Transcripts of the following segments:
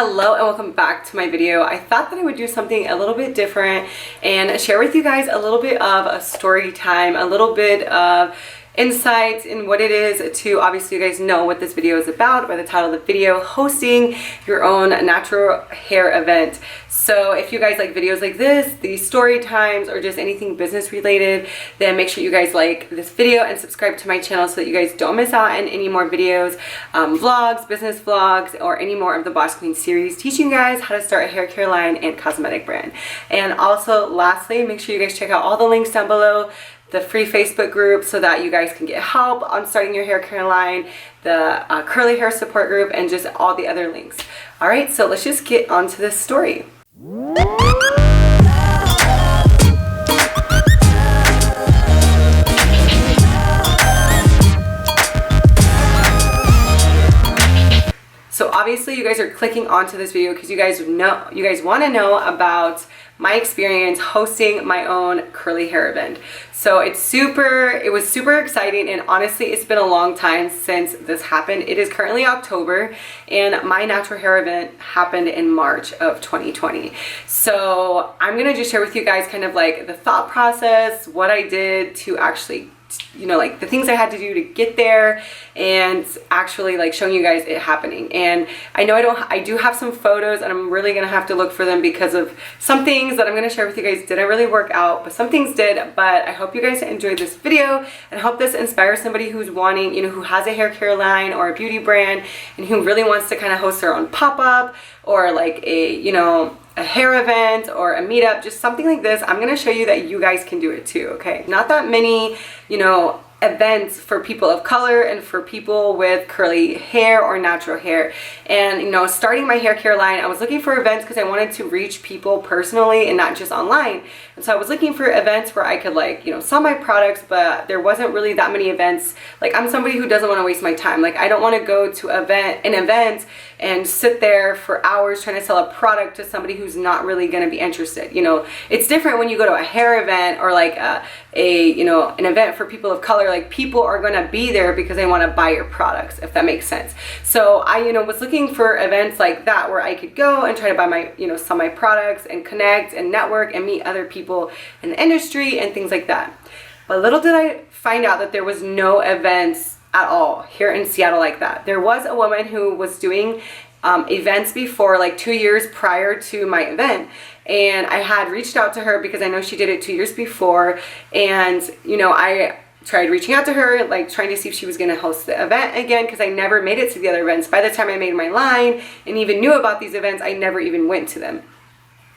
Hello and welcome back to my video. I thought that I would do something a little bit different and share with you guys a little bit of a story time, a little bit of insights in what it is to, obviously you guys know what this video is about by the title of the video, hosting your own natural hair event. So if you guys like videos like this, these story times, or just anything business related, then make sure you guys like this video and subscribe to my channel so that you guys don't miss out on any more videos, vlogs, business vlogs, or any more of the Boss Queen series teaching you guys how to start a hair care line and cosmetic brand. And also lastly, make sure you guys check out all the links down below, the free Facebook group so that you guys can get help on starting your hair care line, the curly hair support group, and just all the other links. All right, so let's just get on to this story. So obviously you guys are clicking onto this video because you guys want to know about my experience hosting my own curly hair event. So it was super exciting, and honestly it's been a long time since this happened. It is currently October and my natural hair event happened in March of 2020. So I'm gonna just share with you guys kind of like the thought process, what I did to actually, you know, like the things I had to do to get there, and actually like showing you guys it happening. And I know I do have some photos, and I'm really gonna have to look for them because of some things that I'm gonna share with you guys didn't really work out, but some things did. But I hope you guys enjoyed this video and hope this inspires somebody who's wanting, you know, who has a hair care line or a beauty brand and who really wants to kind of host their own pop-up or like a, you know, a hair event or a meetup, just something like this. I'm going to show you that you guys can do it too, okay? Not that many, you know, events for people of color and for people with curly hair or natural hair. And you know, starting my hair care line, I was looking for events because I wanted to reach people personally and not just online. And so I was looking for events where I could, like, you know, sell my products, but there wasn't really that many events. Like, I'm somebody who doesn't want to waste my time. Like, I don't want to go to an event and sit there for hours trying to sell a product to somebody who's not really going to be interested. You know, it's different when you go to a hair event or like you know, an event for people of color. Like, people are going to be there because they want to buy your products, if that makes sense. So I, you know, was looking for events like that where I could go and try to buy my, you know, sell my products and connect and network and meet other people in the industry and things like that. But little did I find out that there was no events at all here in Seattle like that. There was a woman who was doing events before, like 2 years prior to my event, and I had reached out to her because I know she did it 2 years before. And you know, I tried reaching out to her, like trying to see if she was going to host the event again, because I never made it to the other events. By the time I made my line and even knew about these events, I never even went to them.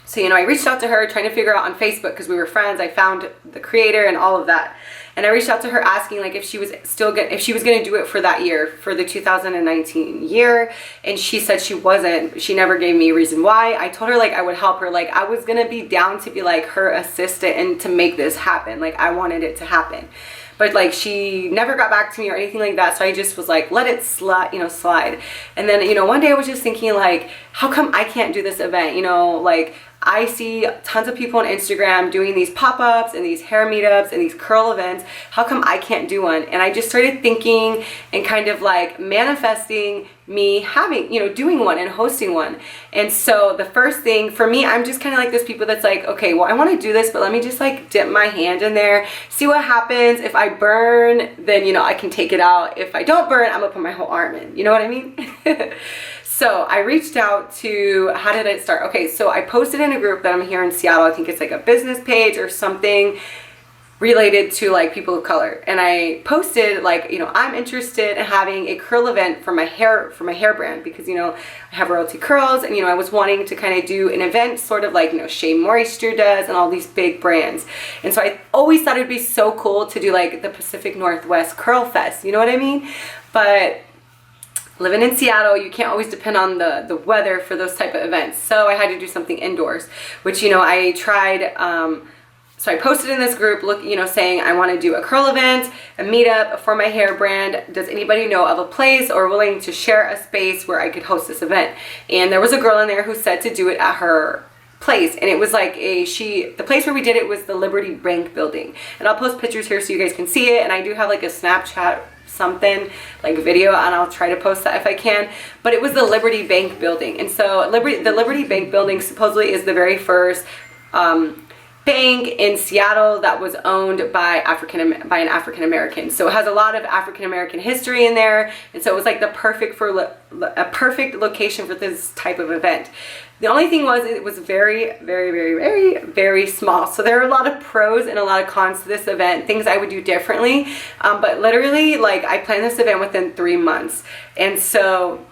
So, you know, I reached out to her trying to figure out on Facebook, because we were friends. I found the creator and all of that. And I reached out to her asking like if she was going to do it for that year, for the 2019 year. And she said she wasn't. She never gave me a reason why. I told her like I would help her. Like, I was going to be down to be like her assistant and to make this happen. Like, I wanted it to happen. But like, she never got back to me or anything like that. So I just was like, let it slide, you know, slide. And then, you know, one day I was just thinking like, how come I can't do this event? You know, like, I see tons of people on Instagram doing these pop-ups and these hair meetups and these curl events. How come I can't do one? And I just started thinking and kind of like manifesting me having, you know, doing one and hosting one. And so the first thing for me, I'm just kind of like those people that's like, okay, well, I want to do this, but let me just like dip my hand in there, see what happens. If I burn, then, you know, I can take it out. If I don't burn, I'm gonna put my whole arm in. You know what I mean? So I reached out to, how did it start? Okay, so I posted in a group that I'm here in Seattle. I think it's like a business page or something related to like people of color. And I posted like, you know, I'm interested in having a curl event for my hair brand, because, you know, I have royalty curls, and, you know, I was wanting to kind of do an event sort of like, you know, Shea Moisture does and all these big brands. And so I always thought it'd be so cool to do like the Pacific Northwest Curl Fest. You know what I mean? But living in Seattle, you can't always depend on the weather for those type of events. So I had to do something indoors, which, you know, I tried. So I posted in this group, you know, saying I want to do a curl event, a meetup for my hair brand. Does anybody know of a place or willing to share a space where I could host this event? And there was a girl in there who said to do it at her place, and it was like the place where we did it was the Liberty Bank building. And I'll post pictures here so you guys can see it. And I do have like a Snapchat something like video, and I'll try to post that if I can. But it was the Liberty Bank building, and so the Liberty Bank building supposedly is the very first bank in Seattle that was owned by an African American. So it has a lot of African American history in there, and so it was like the perfect location for this type of event. The only thing was it was very, very, very, very, very small. So there are a lot of pros and a lot of cons to this event, things I would do differently. But literally, like, I planned this event within 3 months, and so,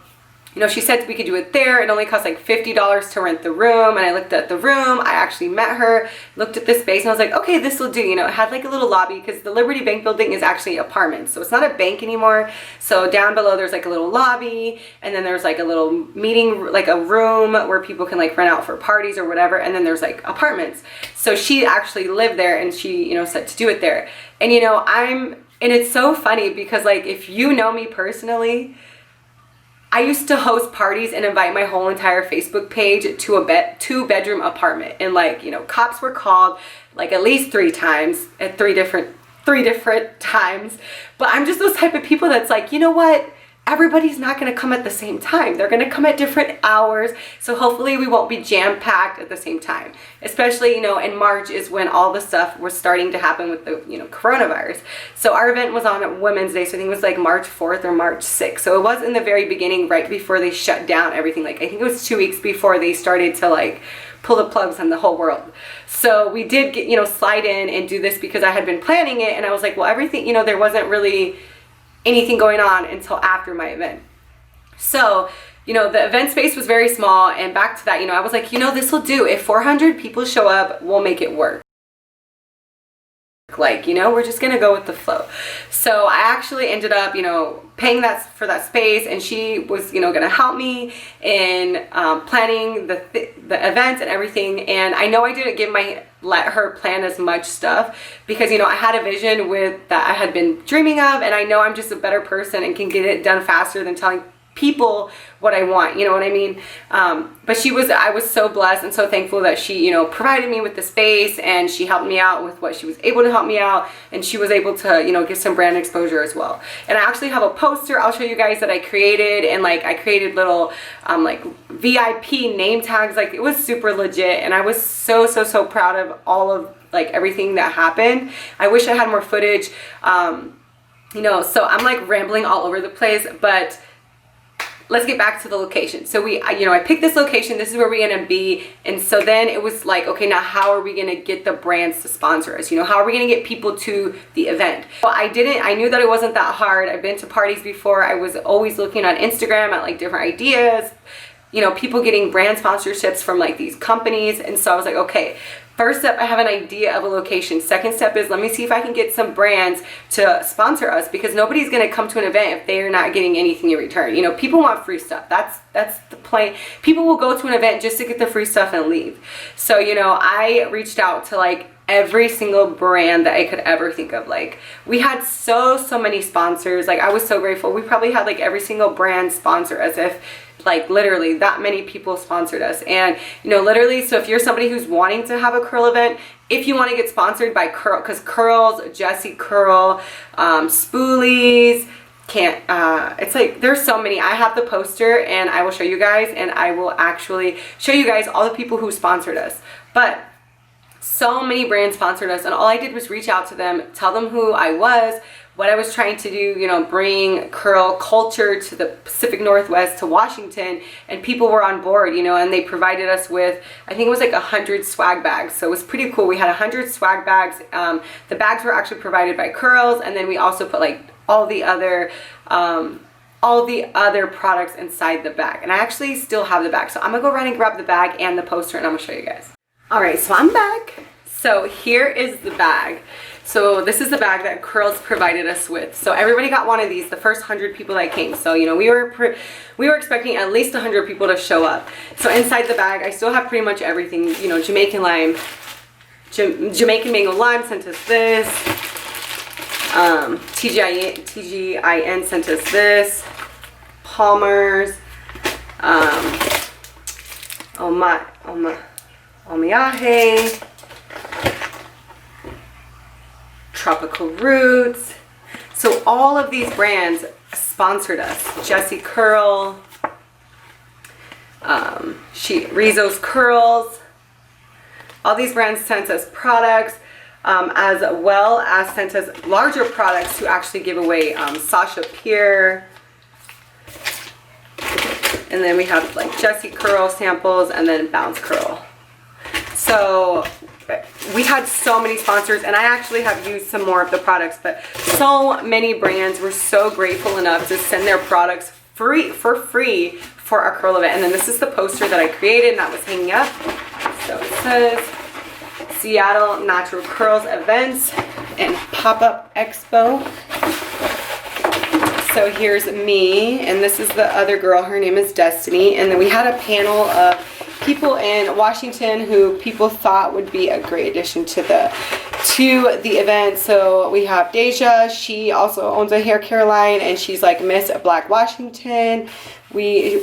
you know, she said we could do it there. It only cost like $50 to rent the room. And I looked at the room. I actually met her, looked at the space, and I was like, okay, this will do. You know, it had like a little lobby because the Liberty Bank building is actually apartments. So it's not a bank anymore. So down below, there's like a little lobby. And then there's like a little meeting, like a room where people can like rent out for parties or whatever. And then there's like apartments. So she actually lived there, and she, you know, said to do it there. And, you know, and it's so funny because, like, if you know me personally, I used to host parties and invite my whole entire Facebook page to a 2-bedroom apartment, and, like, you know, cops were called like at least 3 times at three different times. But I'm just those type of people that's like, you know what? Everybody's not going to come at the same time. They're going to come at different hours. So hopefully we won't be jam-packed at the same time. Especially, you know, in March is when all the stuff was starting to happen with the, you know, coronavirus. So our event was on Women's Day. So I think it was like March 4th or March 6th. So it was in the very beginning, right before they shut down everything. Like, I think it was 2 weeks before they started to, like, pull the plugs on the whole world. So we did get, you know, slide in and do this because I had been planning it. And I was like, well, everything, you know, there wasn't really anything going on until after my event. So, you know, the event space was very small, and back to that, you know, I was like, you know, this will do. If 400 people show up, we'll make it work. Like, you know, we're just gonna go with the flow. So I actually ended up, you know, paying for that space, and she was, you know, gonna help me in planning the events and everything. And I know I didn't let her plan as much stuff because, you know, I had a vision that I had been dreaming of, and I know I'm just a better person and can get it done faster than telling people what I want, you know what I mean? But I was so blessed and so thankful that she, you know, provided me with the space, and she helped me out with what she was able to help me out, and she was able to, you know, get some brand exposure as well. And I actually have a poster I'll show you guys that I created, and like I created little like VIP name tags. Like, it was super legit, and I was so proud of all of like everything that happened. I wish I had more footage, you know, so I'm like rambling all over the place, but let's get back to the location. So I picked this location. This is where we're gonna be. And so then it was like, okay, now how are we gonna get the brands to sponsor us? You know, how are we gonna get people to the event? Well, I knew that it wasn't that hard. I've been to parties before. I was always looking on Instagram at like different ideas, you know, people getting brand sponsorships from like these companies. And so I was like, okay, first step, I have an idea of a location. Second step is, let me see if I can get some brands to sponsor us, because nobody's going to come to an event if they're not getting anything in return. You know, people want free stuff. That's the plan. People will go to an event just to get the free stuff and leave. So, you know, I reached out to like every single brand that I could ever think of. Like, we had so many sponsors. Like, I was so grateful. We probably had like every single brand sponsor, as if like literally that many people sponsored us. And, you know, literally, so if you're somebody who's wanting to have a curl event, if you want to get sponsored by Curl, because Curls, Jessie Curl, Spoolies, it's like, there's so many. I have the poster, and I will show you guys, and I will actually show you guys all the people who sponsored us. But so many brands sponsored us, and all I did was reach out to them, tell them who I was, what I was trying to do, you know, bring curl culture to the Pacific Northwest, to Washington, and people were on board, you know, and they provided us with, I think it was like 100 swag bags. So it was pretty cool. We had 100 swag bags. The bags were actually provided by Curls, and then we also put like all the other products inside the bag. And I actually still have the bag. So I'm gonna go run and grab the bag and the poster, and I'm gonna show you guys. All right, so I'm back. So here is the bag. So this is the bag that Curls provided us with. So everybody got one of these, the first 100 people that came. So, you know, we were expecting at least 100 people to show up. So inside the bag, I still have pretty much everything. You know, Jamaican mango lime sent us this. TGIN sent us this. Palmer's. Omiahe. Tropical Roots. So all of these brands sponsored us. Jessie Curl, Rizzo's Curls. All these brands sent us products, as well as sent us larger products to actually give away. Sasha Pierre. And then we have like Jessie Curl samples and then Bounce Curl. So we had so many sponsors, and I actually have used some more of the products, but so many brands were so grateful enough to send their products for free for our curl event. And then this is the poster that I created and that was hanging up. So it says Seattle Natural Curls Events and Pop-Up Expo. So here's me, and this is the other girl. Her name is Destiny. And then we had a panel of people in Washington who people thought would be a great addition to the event. So we have Deja. She also owns a hair care line, and she's like Miss Black Washington. I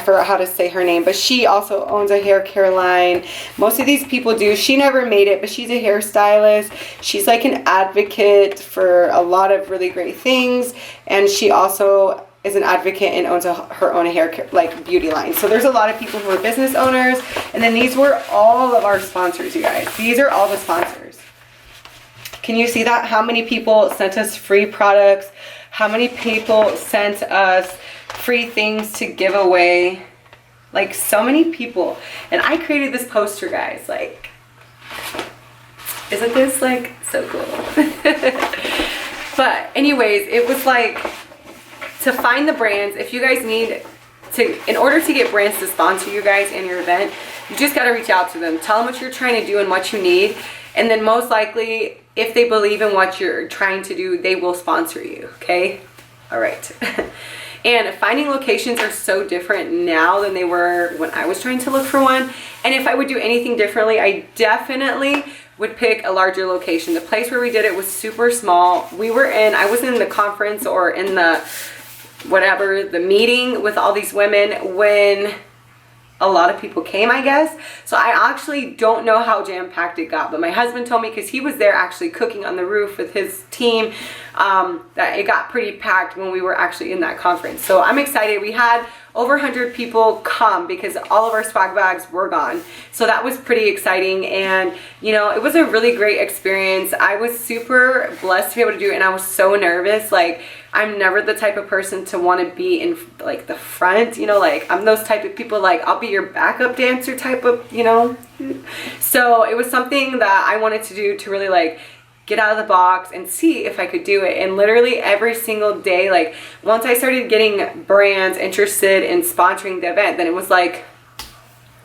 forgot how to say her name, but she also owns a hair care line. Most of these people do. She never made it, but she's a hairstylist. She's like an advocate for a lot of really great things, and she also is an advocate and owns her own hair care, like beauty line. So there's a lot of people who are business owners, and then these were all of our sponsors, you guys. These are all the sponsors. Can you see that? How many people sent us free products? How many people sent us free things to give away? Like, so many people. And I created this poster, guys. Like, isn't this like so cool? But anyways, it was like, to find the brands, if you guys need to, in order to get brands to sponsor you guys in your event, you just got to reach out to them. Tell them what you're trying to do and what you need. And then most likely, if they believe in what you're trying to do, they will sponsor you, okay? All right. And finding locations are so different now than they were when I was trying to look for one. And if I would do anything differently, I definitely would pick a larger location. The place where we did it was super small. I was in the conference or in the whatever, the meeting with all these women when a lot of people came, I guess. So I actually don't know how jam-packed it got, but my husband told me, because he was there actually cooking on the roof with his team, that it got pretty packed when we were actually in that conference. So I'm excited. We had over 100 people come because all of our swag bags were gone. So that was pretty exciting, and you know, it was a really great experience. I was super blessed to be able to do it, and I was so nervous. Like, I'm never the type of person to want to be in like the front, you know, like I'm those type of people, like I'll be your backup dancer type of, you know. So it was something that I wanted to do to really like get out of the box and see if I could do it. And literally every single day, like once I started getting brands interested in sponsoring the event, then it was like,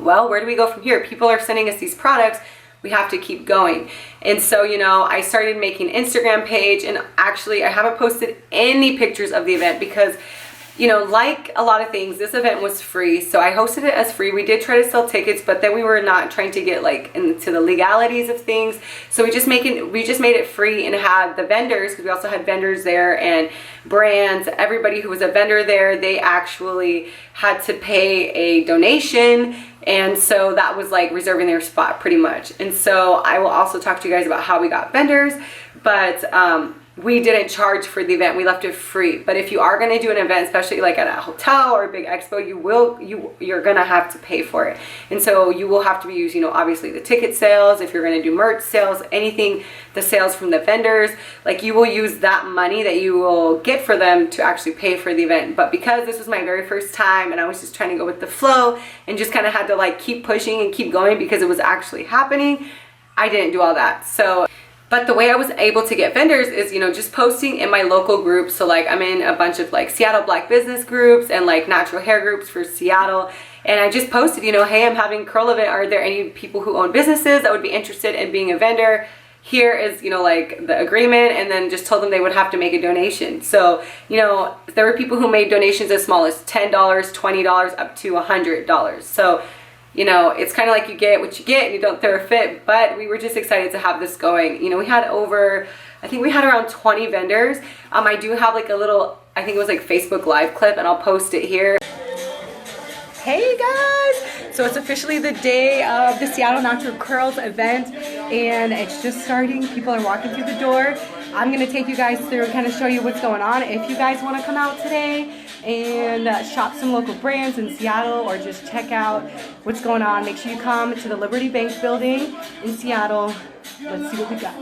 well, where do we go from here? People are sending us these products. We have to keep going. And so, you know, I started making an Instagram page, and actually I haven't posted any pictures of the event because, you know, like a lot of things, this event was free. So I hosted it as free. We did try to sell tickets, but then we were not trying to get like into the legalities of things. So we just made it free and had the vendors, because we also had vendors there and brands. Everybody who was a vendor there, they actually had to pay a donation. And so that was like reserving their spot pretty much. And so I will also talk to you guys about how we got vendors, but we didn't charge for the event. We left it free. But if you are going to do an event, especially like at a hotel or a big expo, you're going to have to pay for it. And so you will have to use, you know, obviously the ticket sales, if you're going to do merch sales, anything, the sales from the vendors, like you will use that money that you will get for them to actually pay for the event. But because this was my very first time and I was just trying to go with the flow and just kind of had to like keep pushing and keep going because it was actually happening, I didn't do all that. So, but the way I was able to get vendors is, you know, just posting in my local groups. So like I'm in a bunch of like Seattle Black business groups and like natural hair groups for Seattle. And I just posted, you know, hey, I'm having a curl event. Are there any people who own businesses that would be interested in being a vendor? Here is, you know, like the agreement, and then just told them they would have to make a donation. So, you know, there were people who made donations as small as $10, $20, up to $100. So, you know, it's kind of like you get what you get and you don't throw a fit, but we were just excited to have this going. You know, we had I think we had around 20 vendors. I do have like a little, I think it was like Facebook Live clip, and I'll post it here. Hey guys! So it's officially the day of the Seattle Natural Curls event, and it's just starting. People are walking through the door, I'm gonna take you guys through and kind of show you what's going on. If you guys want to come out today and shop some local brands in Seattle or just check out what's going on, make sure you come to the Liberty Bank building in Seattle. Let's see what we got.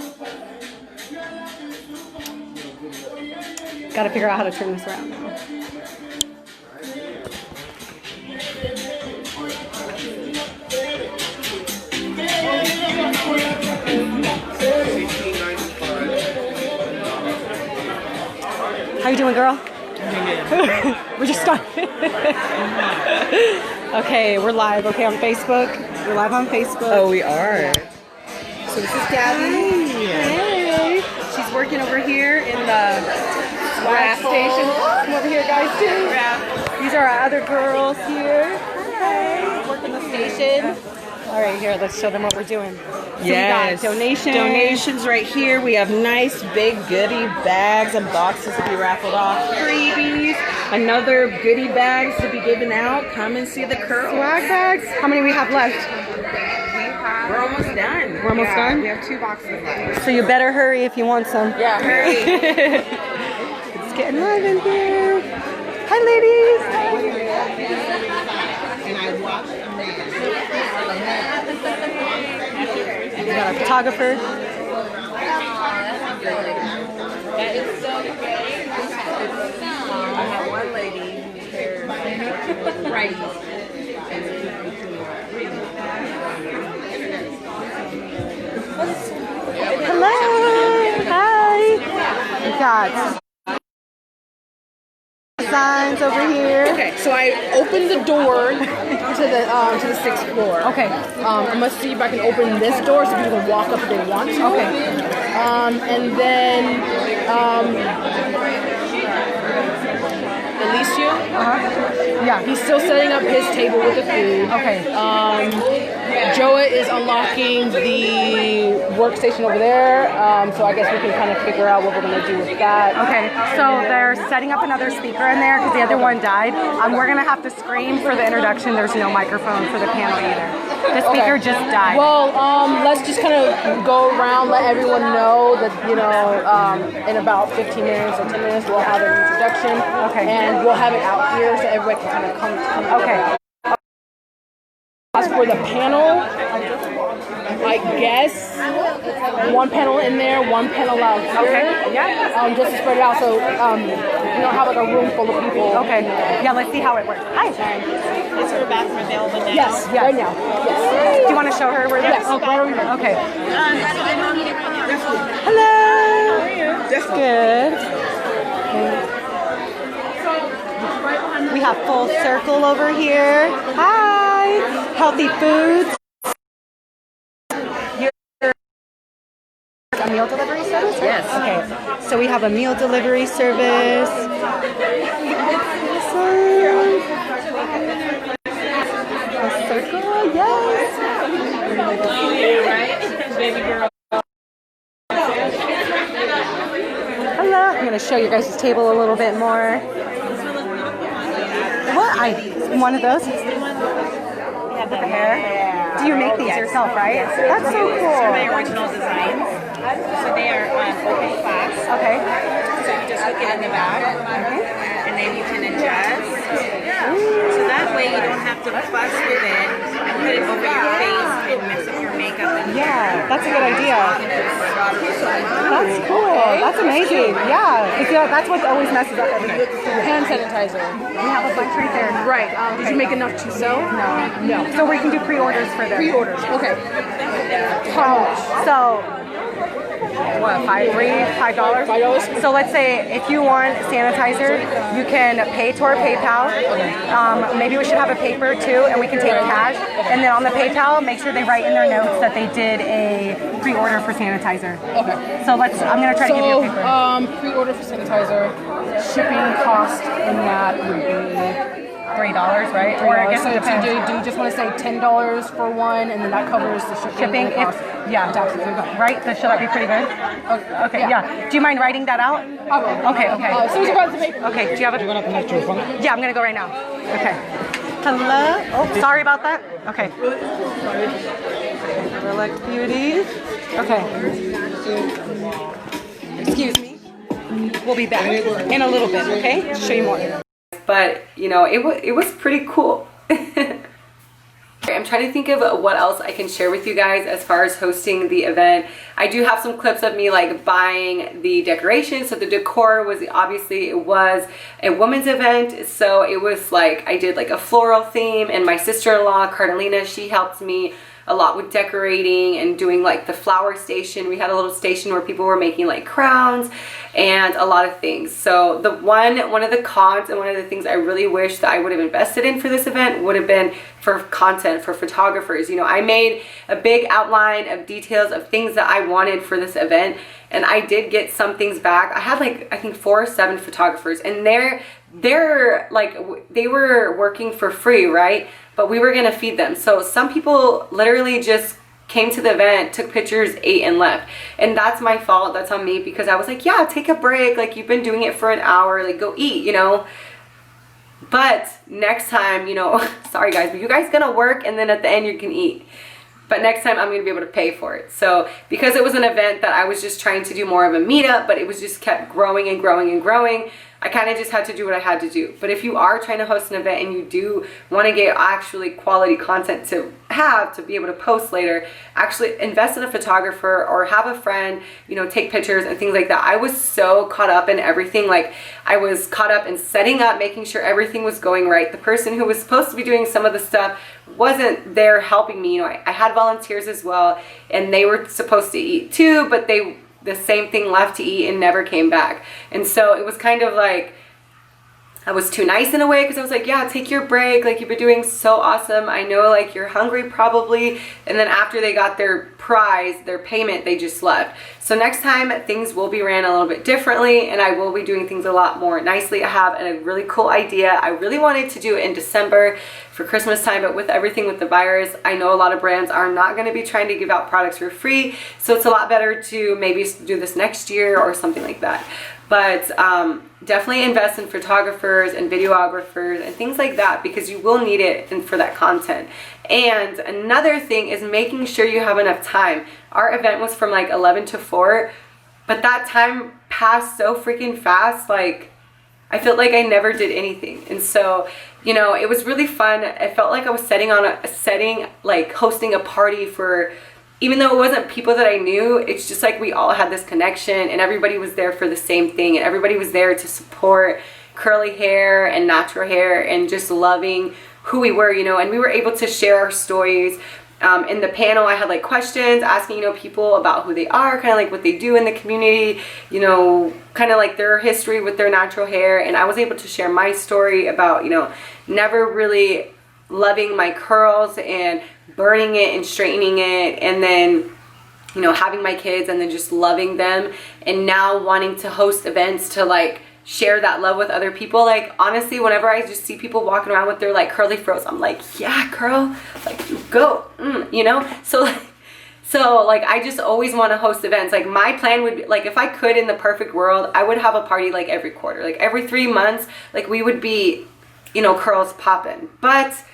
Gotta figure out how to turn this around now. How you doing, girl? We're just starting. Okay, we're live. Okay, on Facebook. We're live on Facebook. Oh, we are. So this is Gabby. Hey. She's working over here in the gas station. Come over here, guys, too. These are our other girls here. Hi. Working the station. All right, here, let's show them what we're doing. So yes. We got donations right here. We have nice big goodie bags and boxes to be raffled off. Freebies. Another goodie bags to be given out. Come and see the curls. Swag bags. How many we have left? We're almost done. We're almost done? We have 2 boxes left. So you better hurry if you want some. Yeah, hurry. It's getting live in here. Hi, ladies. And I watched We got our photographer. That is so great. I have one lady who's right. Hello. Hi. We got signs over here. Okay, so I opened the door to the 6th floor. Okay. I'm gonna see if I can open this door so people can walk up if they want to. Okay. And then Alicia. Yeah. He's still setting up his table with the food. Okay. Joa is unlocking the workstation over there. So I guess we can kind of figure out what we're gonna do with that. Okay, so they're setting up another speaker in there because the other one died. We're gonna have to scream for the introduction. There's no microphone for the panel either. The speaker just died. Well, let's just kind of go around, let everyone know that, you know, in about 15 minutes or 10 minutes we'll have an introduction. Okay. And we'll have it out here so everybody can kind of come together. Okay. As for the panel, I guess one panel in there, one panel out here. Okay. Yeah. Just to spread it out so you don't have like a room full of people. Okay. Yeah, let's see how it works. Hi. Is her bathroom available now? Yes, right now. Yes. Do you want to show her where Yes. Oh, right over here. Okay. I don't need it right now. Hello. How are you? Just good. We have Full Circle over here. Hi. Healthy Foods. A meal delivery service? Yes. Okay. So we have a meal delivery service. Full Circle, yes. Baby girl. Hello. I'm going to show you guys' table a little bit more. What? One of those? With the hair? Do you make these yourself, right? That's so These are cool. my original designs. So they are open class. Okay. So you just hook it in the back, and then you can adjust. So that way you don't have to fuss with it and put it over your face and mess up your makeup. And Yeah, that's a good idea. That's cool. That's amazing. Yeah. Because that's what always messes up everything. Hand sanitizer. We have a bunch right there. Right. Did you make enough to sew? No. So we can do pre-orders for them. Pre-orders. Okay. How much? So, what, $5? $5? So let's say if you want sanitizer, you can pay to our PayPal. Maybe we should have a paper too, and we can take cash. And then on the PayPal, make sure they write in their notes that they did a pre-order for sanitizer. Okay. So I'm gonna try to give you a paper. Pre-order for sanitizer. Shipping cost in that would be $3, right? Or I guess so it depends. do you just want to say $10 for one, and then that covers the shipping Shipping, cost? yeah, right? So should that be pretty good? Okay, yeah. Do you mind writing that out? I will. Okay. As soon as I got the paper. Okay, do you have it? Yeah, I'm gonna go right now. Okay. Hello. Oh, sorry about that. Okay. Relax Beauty. Okay. Excuse me. We'll be back in a little bit, okay? Show you more. But, you know, it was pretty cool. I'm trying to think of what else I can share with you guys as far as hosting the event. I do have some clips of me like buying the decorations. So the decor was, obviously it was a women's event. So it was like, I did like a floral theme, and my sister-in-law, Carolina, she helped me a lot with decorating and doing like the flower station. We had a little station where people were making like crowns and a lot of things. So the one of the cons and one of the things I really wish that I would have invested in for this event would have been for content for photographers. You know, I made a big outline of details of things that I wanted for this event, and I did get some things back. I had like, I think 4 or 7 photographers, and they're like, they were working for free, right? But we were gonna feed them. So some people literally just came to the event, took pictures, ate, and left. And that's my fault, that's on me, because I was like, yeah, take a break, like you've been doing it for an hour, like go eat, you know? But next time, you know, sorry guys, but you guys gonna work and then at the end you can eat. But next time I'm gonna be able to pay for it. So because it was an event that I was just trying to do more of a meetup, but it was just kept growing and growing and growing, I kind of just had to do what I had to do. But if you are trying to host an event and you do want to get actually quality content to have to be able to post later, actually invest in a photographer or have a friend, you know, take pictures and things like that. I was so caught up in everything. Like I was caught up in setting up, making sure everything was going right. The person who was supposed to be doing some of the stuff wasn't there helping me. You know, I had volunteers as well, and they were supposed to eat too, but the same thing left to eat and never came back. And so it was kind of like I was too nice in a way, because I was like, yeah, take your break, like you've been doing so awesome, I know like you're hungry probably. And then after they got their prize, their payment, they just left. So next time things will be ran a little bit differently, and I will be doing things a lot more nicely. I have a really cool idea. I really wanted to do it in December for Christmas time, but with everything with the virus, I know a lot of brands are not going to be trying to give out products for free, so it's a lot better to maybe do this next year or something like that. But definitely invest in photographers and videographers and things like that, because you will need it for that content. And another thing is making sure you have enough time. Our event was from like 11 to 4, but that time passed so freaking fast. Like I felt like I never did anything. And so, you know, it was really fun. I felt like I was like hosting a party for, even though it wasn't people that I knew, it's just like we all had this connection, and everybody was there for the same thing, and everybody was there to support curly hair and natural hair and just loving who we were, you know. And we were able to share our stories. In the panel, I had like questions asking, you know, people about who they are, kind of like what they do in the community, you know, kind of like their history with their natural hair. And I was able to share my story about, you know, never really loving my curls and burning it and straightening it, and then, you know, having my kids and then just loving them, and now wanting to host events to like share that love with other people. Like honestly, whenever I just see people walking around with their like curly froze, I'm like, yeah girl, like you go, you know. So like I just always want to host events. Like my plan would be, like if I could in the perfect world, I would have a party like every quarter, like every 3 months, like we would be, you know, curls popping. But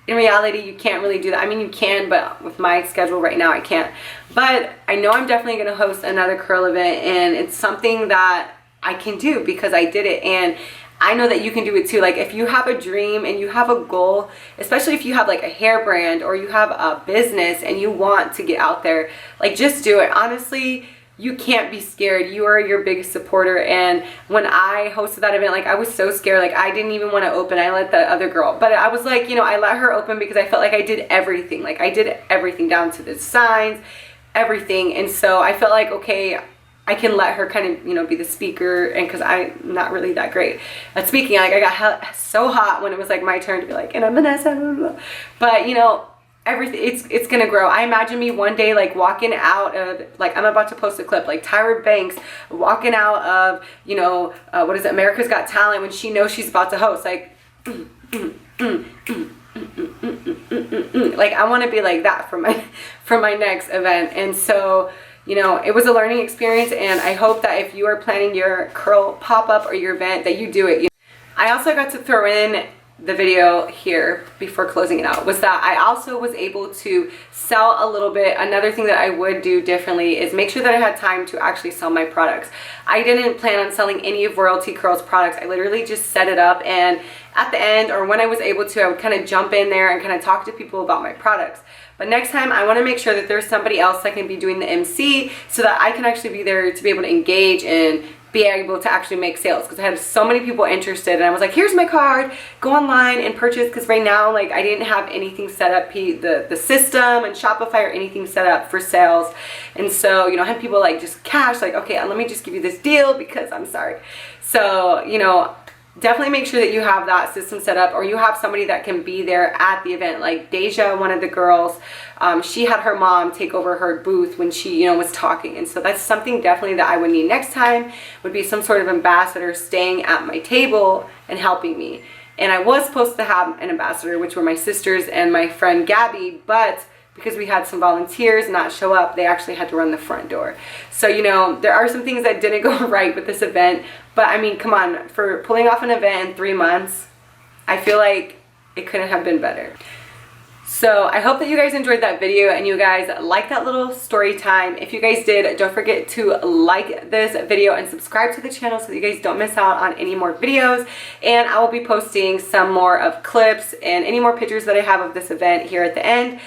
in reality, you can't really do that. I mean, you can, but with my schedule right now, I can't. But I know I'm definitely going to host another curl event, and it's something that I can do because I did it, and I know that you can do it too. Like if you have a dream and you have a goal, especially if you have like a hair brand or you have a business and you want to get out there, like just do it. Honestly, you can't be scared. You are your biggest supporter. And when I hosted that event, like I was so scared. Like I didn't even want to open. I let the other girl, but I was like, you know, I let her open because I felt like I did everything. Like I did everything down to the signs, everything. And so I felt like, okay, I can let her kind of, you know, be the speaker. And because I'm not really that great at speaking, like I got so hot when it was like my turn to be like, and I'm Vanessa, blah, blah, blah. But you know, everything, it's gonna grow. I imagine me one day like walking out of, like I'm about to post a clip, like Tyra Banks walking out of, you know, what is it, America's Got Talent, when she knows she's about to host, like like I want to be like that for my next event. And so, you know, it was a learning experience, and I hope that if you are planning your curl pop-up or your event that you do it. I also got to throw in the video here before closing it out was that I also was able to sell a little bit. Another thing that I would do differently is make sure that I had time to actually sell my products. I didn't plan on selling any of Royalty Curls products. I literally just set it up, and at the end, or when I was able to, I would kind of jump in there and kind of talk to people about my products. But next time, I want to make sure that there's somebody else that can be doing the MC so that I can actually be there to be able to engage and be able to actually make sales, because I had so many people interested, and I was like, here's my card, go online and purchase, because right now, like, I didn't have anything set up, the system and Shopify or anything set up for sales. And so, you know, I had people like just cash, like, okay, let me just give you this deal because I'm sorry. So, you know, definitely make sure that you have that system set up, or you have somebody that can be there at the event. Like Deja, one of the girls, she had her mom take over her booth when she, you know, was talking. And so that's something definitely that I would need next time, would be some sort of ambassador staying at my table and helping me. And I was supposed to have an ambassador, which were my sisters and my friend Gabby, but because we had some volunteers not show up, they actually had to run the front door. So, you know, there are some things that didn't go right with this event, but I mean, come on, for pulling off an event in 3 months, I feel like it couldn't have been better. So I hope that you guys enjoyed that video and you guys liked that little story time. If you guys did, don't forget to like this video and subscribe to the channel so that you guys don't miss out on any more videos. And I will be posting some more of clips and any more pictures that I have of this event here at the end.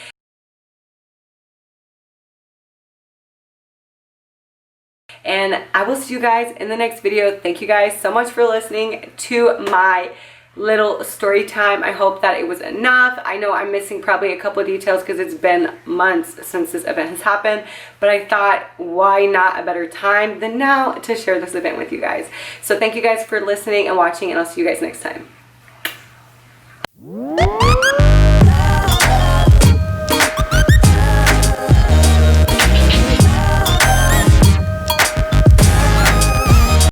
And I will see you guys in the next video. Thank you guys so much for listening to my little story time. I hope that it was enough. I know I'm missing probably a couple of details because it's been months since this event has happened, but I thought, why not a better time than now to share this event with you guys. So thank you guys for listening and watching, and I'll see you guys next time.